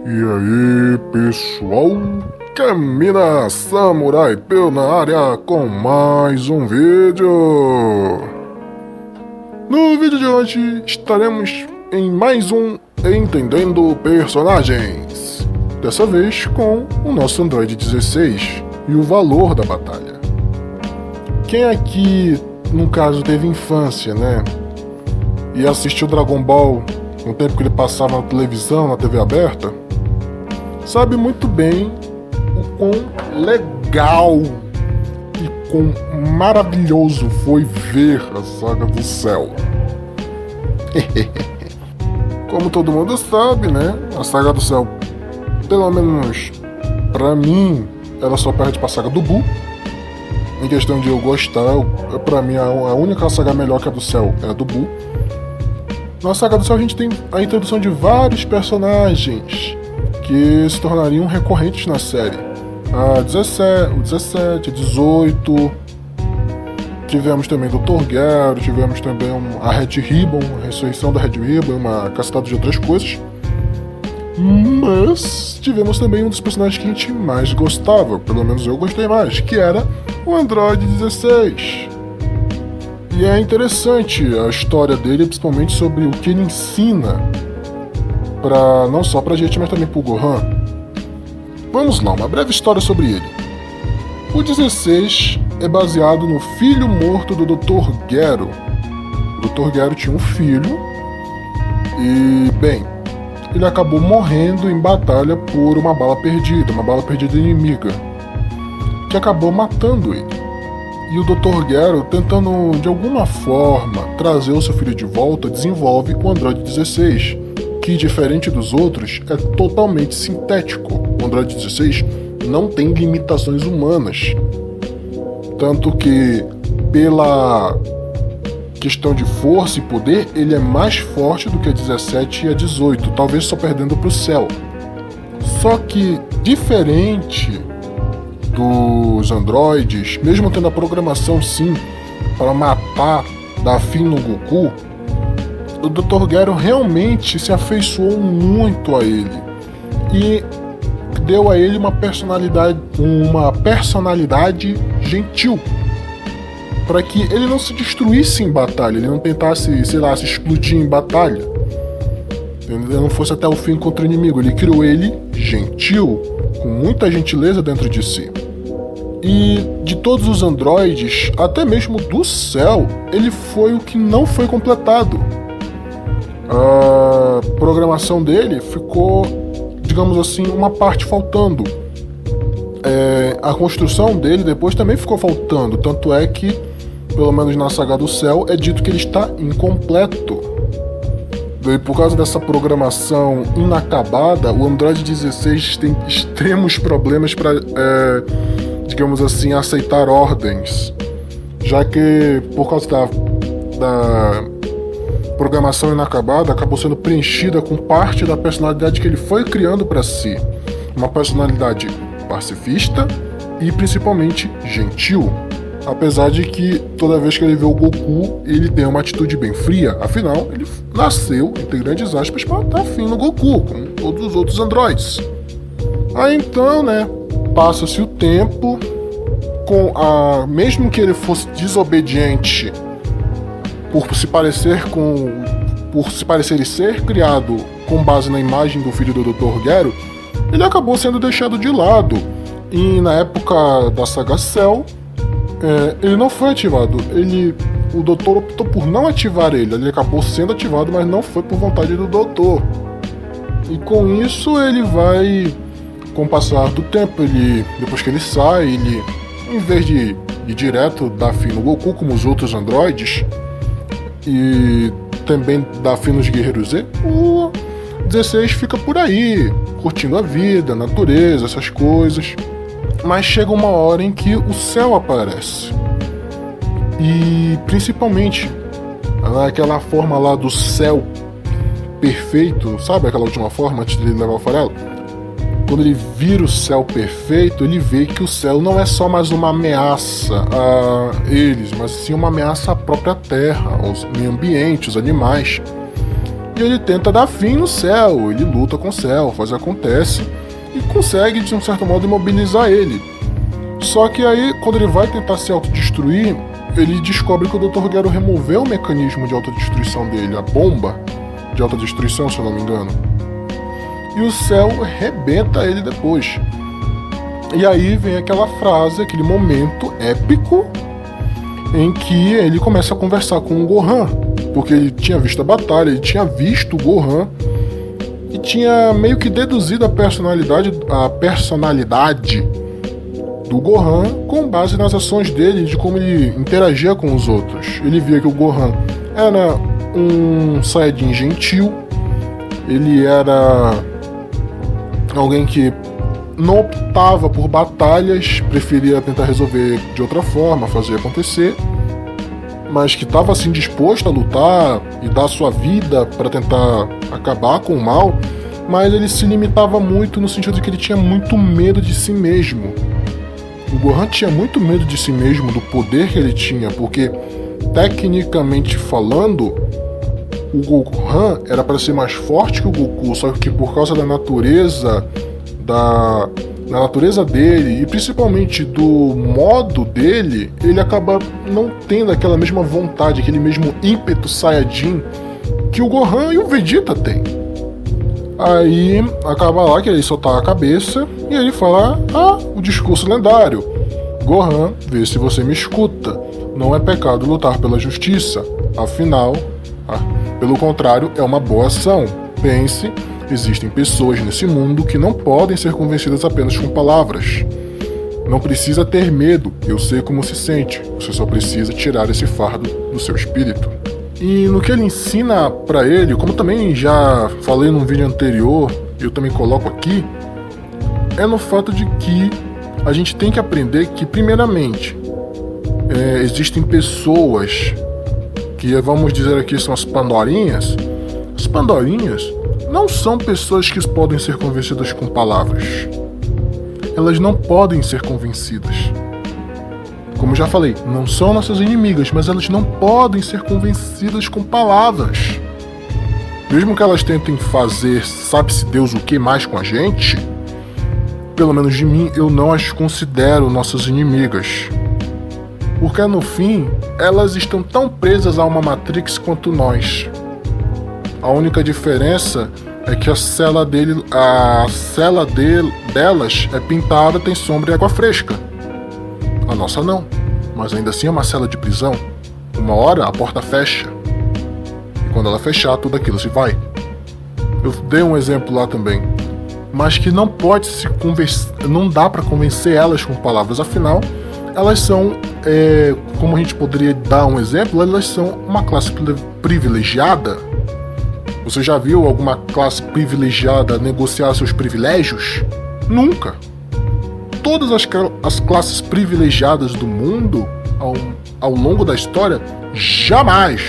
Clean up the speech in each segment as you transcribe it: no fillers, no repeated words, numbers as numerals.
E aí, pessoal, Camina Samurai Peu na área com mais um vídeo. No vídeo de hoje estaremos em mais um Entendendo Personagens, dessa vez com o nosso Android 16 e o valor da batalha. Quem aqui, no caso, teve infância, né? E assistiu Dragon Ball no tempo que ele passava na televisão, na TV aberta, sabe muito bem o quão legal e quão maravilhoso foi ver a Saga do Cell. Como todo mundo sabe, né? A Saga do Cell, pelo menos pra mim, ela só perde pra Saga do Buu. Em questão de eu gostar, pra mim a única saga melhor que a do Cell é a do Buu. Na Saga do Cell a gente tem a introdução de vários personagens que se tornariam recorrentes na série. O 17, 18, tivemos também Dr. Gero, tivemos também a Red Ribbon, a ressurreição da Red Ribbon, uma cacetada de outras coisas. Mas tivemos também um dos personagens que a gente mais gostava, pelo menos eu gostei mais, que era o Android 16. E é interessante a história dele, principalmente sobre o que ele ensina, não só pra gente, mas também pro Gohan. Vamos lá, uma breve história sobre ele. O 16 é baseado no filho morto do Dr. Gero. O Dr. Gero tinha um filho e, bem, ele acabou morrendo em batalha por uma bala perdida inimiga, que acabou matando ele. E o Dr. Gero, tentando de alguma forma trazer o seu filho de volta, desenvolve o Android 16, que, diferente dos outros, é totalmente sintético. O Android 16 não tem limitações humanas. Tanto que, pela questão de força e poder, ele é mais forte do que a 17 e a 18, talvez só perdendo para o Cell. Só que, diferente dos androides, mesmo tendo a programação sim para matar, dar fim no Goku, o Dr. Gero realmente se afeiçoou muito a ele e deu a ele uma personalidade gentil, para que ele não se destruísse em batalha, ele não tentasse, se explodir em batalha, ele não fosse até o fim contra o inimigo. Ele criou ele gentil, com muita gentileza dentro de si. E de todos os androides, até mesmo do Cell, ele foi o que não foi completado. A programação dele ficou, digamos assim, uma parte faltando. A construção dele depois também ficou faltando, tanto é que, pelo menos na Saga do Cell, é dito que ele está incompleto. E por causa dessa programação inacabada, o Android 16 tem extremos problemas para, digamos assim, aceitar ordens, já que por causa da programação inacabada acabou sendo preenchida com parte da personalidade que ele foi criando para si, uma personalidade pacifista e principalmente gentil, apesar de que toda vez que ele vê o Goku ele tem uma atitude bem fria, afinal ele nasceu, entre grandes aspas, para dar fim no Goku, como todos os outros androides. Aí então, né, passa-se o tempo, mesmo que ele fosse desobediente por se parecer e ser criado com base na imagem do filho do Dr. Gero, ele acabou sendo deixado de lado. E na época da Saga Cell, ele não foi ativado. O Doutor optou por não ativar ele acabou sendo ativado, mas não foi por vontade do Doutor. E com isso ele vai, com o passar do tempo, depois que ele sai, em vez de ir direto dar fim no Goku como os outros androides e também dar fim nos Guerreiros Z, o 16 fica por aí, curtindo a vida, a natureza, essas coisas. Mas chega uma hora em que o Cell aparece. E principalmente aquela forma lá do Cell perfeito, sabe aquela última forma antes de ele levar o farelo? Quando ele vira o Cell perfeito, ele vê que o Cell não é só mais uma ameaça a eles, mas sim uma ameaça à própria Terra, ao meio ambiente, os animais. E ele tenta dar fim no Cell, ele luta com o Cell, faz acontece e consegue de um certo modo imobilizar ele. Só que aí, quando ele vai tentar se autodestruir, ele descobre que o Dr. Gero removeu o mecanismo de autodestruição dele, a bomba de autodestruição, se eu não me engano. E o Cell arrebenta ele depois. E aí vem aquela frase, aquele momento épico em que ele começa a conversar com o Gohan, porque ele tinha visto a batalha, ele tinha visto o Gohan e tinha meio que deduzido a personalidade do Gohan com base nas ações dele, de como ele interagia com os outros. Ele via que o Gohan era um Saiyajin gentil, ele era alguém que não optava por batalhas, preferia tentar resolver de outra forma, fazer acontecer, mas que estava assim disposto a lutar e dar sua vida para tentar acabar com o mal, mas ele se limitava muito no sentido de que ele tinha muito medo de si mesmo. O Gohan tinha muito medo de si mesmo, do poder que ele tinha, porque tecnicamente falando, o Gohan era para ser mais forte que o Goku, só que por causa da natureza dele e principalmente do modo dele, ele acaba não tendo aquela mesma vontade, aquele mesmo ímpeto Saiyajin que o Gohan e o Vegeta têm. Aí acaba lá que ele soltar a cabeça e ele fala: o discurso lendário. Gohan, vê se você me escuta. Não é pecado lutar pela justiça. Afinal, pelo contrário, é uma boa ação. Pense, existem pessoas nesse mundo que não podem ser convencidas apenas com palavras. Não precisa ter medo, eu sei como se sente. Você só precisa tirar esse fardo do seu espírito. E no que ele ensina pra ele, como também já falei num vídeo anterior, eu também coloco aqui, é no fato de que a gente tem que aprender que, primeiramente, existem pessoas que, vamos dizer aqui, são as Pandorinhas. As Pandorinhas não são pessoas que podem ser convencidas com palavras. Elas não podem ser convencidas. Como já falei, não são nossas inimigas, mas elas não podem ser convencidas com palavras. Mesmo que elas tentem fazer sabe-se Deus o que mais com a gente, pelo menos de mim, eu não as considero nossas inimigas. Porque no fim, elas estão tão presas a uma Matrix quanto nós. A única diferença é que a cela delas é pintada, tem sombra e água fresca. A nossa não, mas ainda assim é uma cela de prisão. Uma hora a porta fecha, e quando ela fechar, tudo aquilo se vai. Eu dei um exemplo lá também, mas que não pode não dá para convencer elas com palavras, afinal, elas são, como a gente poderia dar um exemplo, elas são uma classe privilegiada. Você já viu alguma classe privilegiada negociar seus privilégios? Nunca. Todas as classes privilegiadas do mundo, ao longo da história, jamais,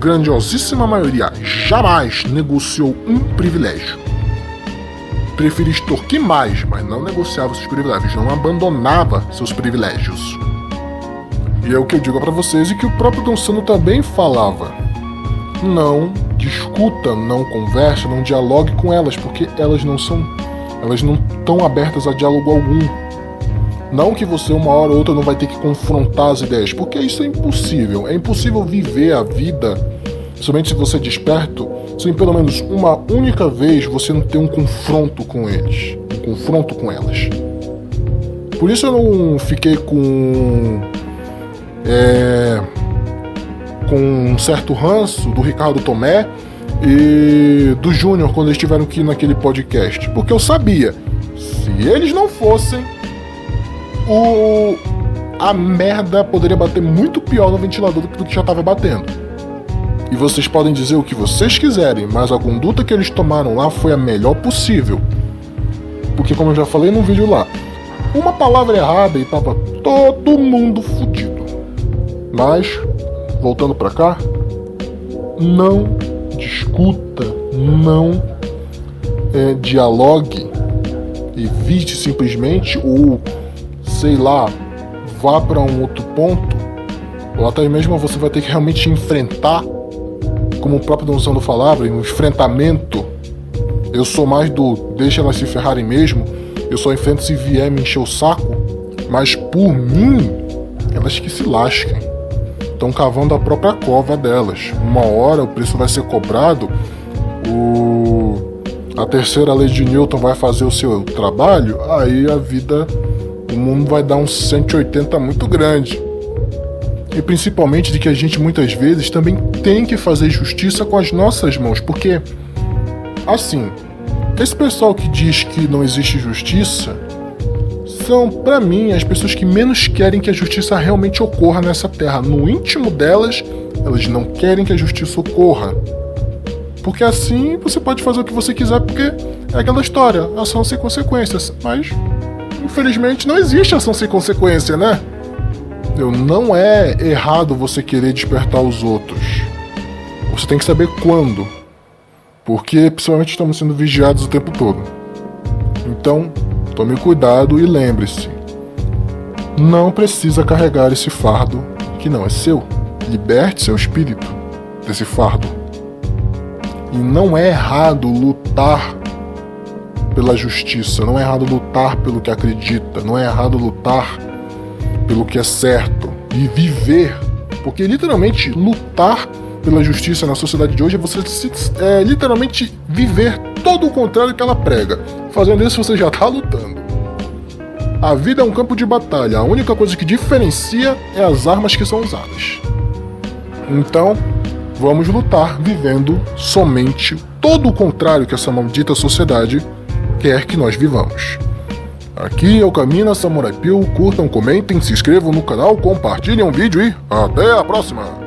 grandiosíssima maioria, jamais negociou um privilégio. Preferia extorquir mais, mas não negociava seus privilégios, não abandonava seus privilégios. E é o que eu digo para vocês e que o próprio Donsano também falava. Não discuta, não converse, não dialogue com elas, porque elas não estão abertas a diálogo algum. Não que você uma hora ou outra não vai ter que confrontar as ideias, porque isso é impossível. É impossível viver a vida, somente se você é desperto, sem pelo menos uma única vez você não ter um confronto com eles, um confronto com elas. Por isso eu não fiquei com um certo ranço do Ricardo Tomé e do Júnior quando eles estiveram aqui naquele podcast, porque eu sabia, se eles não fossem, a merda poderia bater muito pior no ventilador do que já estava batendo. E vocês podem dizer o que vocês quiserem, mas a conduta que eles tomaram lá foi a melhor possível, porque como eu já falei no vídeo lá, uma palavra errada e tava todo mundo fudido. Mas voltando pra cá, não discuta, não dialogue, evite simplesmente, ou sei lá, vá para um outro ponto, ou até mesmo você vai ter que realmente enfrentar como o próprio Don Sando falava, no enfrentamento, eu sou mais do deixa elas se ferrarem mesmo, eu só enfrento se vier me encher o saco, mas por mim, elas que se lasquem. Estão cavando a própria cova delas. Uma hora o preço vai ser cobrado, a terceira lei de Newton vai fazer o seu trabalho, aí a vida, o mundo vai dar um 180 muito grande. E principalmente de que a gente muitas vezes também tem que fazer justiça com as nossas mãos, porque, assim, esse pessoal que diz que não existe justiça são, pra mim, as pessoas que menos querem que a justiça realmente ocorra nessa terra. No íntimo delas, elas não querem que a justiça ocorra. Porque assim você pode fazer o que você quiser, porque é aquela história, ação sem consequências. Mas, infelizmente, não existe ação sem consequência, né? Não é errado você querer despertar os outros. Você tem que saber quando. Porque, principalmente, estamos sendo vigiados o tempo todo. Então, tome cuidado e lembre-se. Não precisa carregar esse fardo que não é seu. Liberte seu espírito desse fardo. E não é errado lutar pela justiça, não é errado lutar pelo que acredita, não é errado lutar pelo que é certo e viver, porque literalmente lutar pela justiça na sociedade de hoje é você literalmente viver todo o contrário que ela prega. Fazendo isso você já está lutando. A vida é um campo de batalha, a única coisa que diferencia é as armas que são usadas. Então, vamos lutar vivendo somente todo o contrário que essa maldita sociedade quer que nós vivamos. Aqui é o Camina Samurai Pio, curtam, comentem, se inscrevam no canal, compartilhem o vídeo e até a próxima!